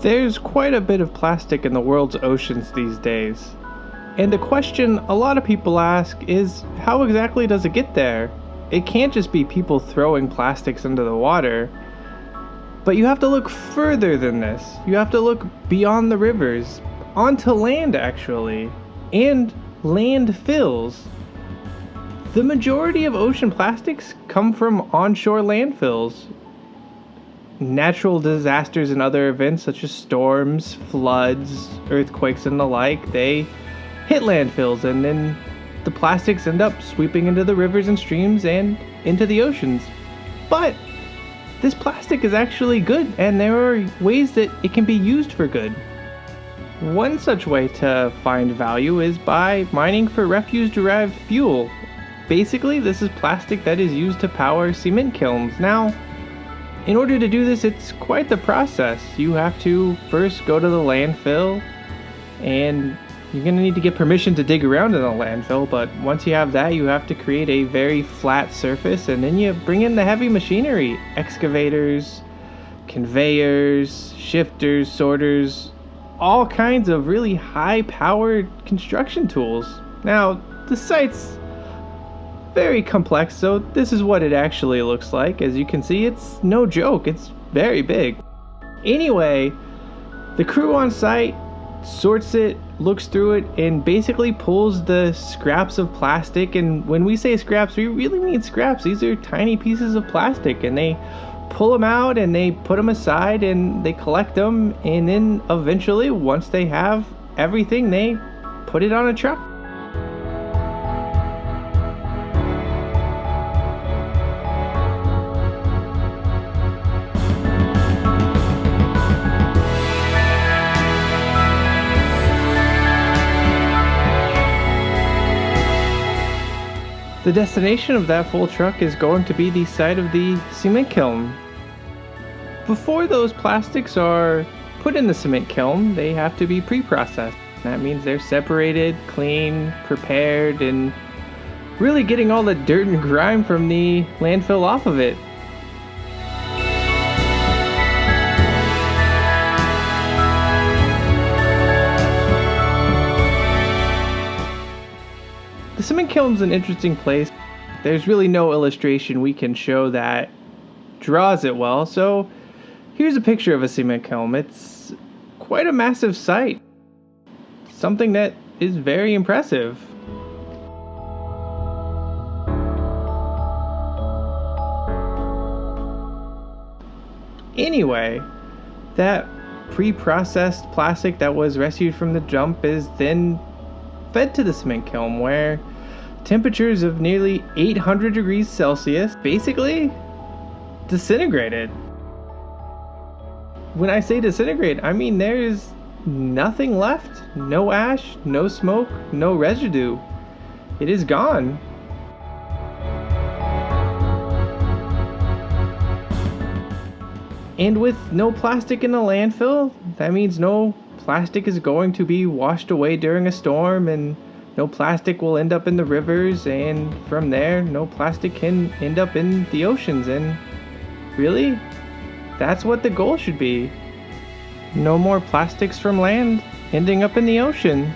There's quite a bit of plastic in the world's oceans these days. And the question a lot of people ask is, how exactly does it get there? It can't just be people throwing plastics into the water. But you have to look further than this. You have to look beyond the rivers, onto land actually, and landfills. The majority of ocean plastics come from onshore landfills. Natural disasters and other events such as storms, floods, earthquakes, and the like, they hit landfills, and then the plastics end up sweeping into the rivers and streams and into the oceans. But this plastic is actually good, and there are ways that it can be used for good. One such way to find value is by mining for refuse-derived fuel. Basically, this is plastic that is used to power cement kilns. Now, in order to do this, it's quite the process. You have to first go to the landfill, and you're going to need to get permission to dig around in the landfill, but once you have that, you have to create a very flat surface, and then you bring in the heavy machinery, excavators, conveyors, shifters, sorters, all kinds of really high-powered construction tools. Now, the site's very complex, so this is what it actually looks like. As you can see, it's no joke, it's very big. Anyway, the crew on site sorts it, looks through it, and basically pulls the scraps of plastic. And when we say scraps, we really mean scraps. These are tiny pieces of plastic, and they pull them out and they put them aside and they collect them, and then eventually, once they have everything, they put it on a truck. The destination of that full truck is going to be the site of the cement kiln. Before those plastics are put in the cement kiln, they have to be pre-processed. That means they're separated, cleaned, prepared, and really getting all the dirt and grime from the landfill off of it. The cement kiln's an interesting place. There's really no illustration we can show that draws it well, so here's a picture of a cement kiln. It's quite a massive site. Something that is very impressive. Anyway, that pre-processed plastic that was rescued from the dump is then fed to the cement kiln, where temperatures of nearly 800 degrees Celsius basically disintegrated. When I say disintegrate, I mean there is nothing left. No ash, no smoke, no residue. It is gone. And with no plastic in the landfill, that means no plastic is going to be washed away during a storm, and no plastic will end up in the rivers, and from there, no plastic can end up in the oceans. And really, that's what the goal should be. No more plastics from land ending up in the ocean.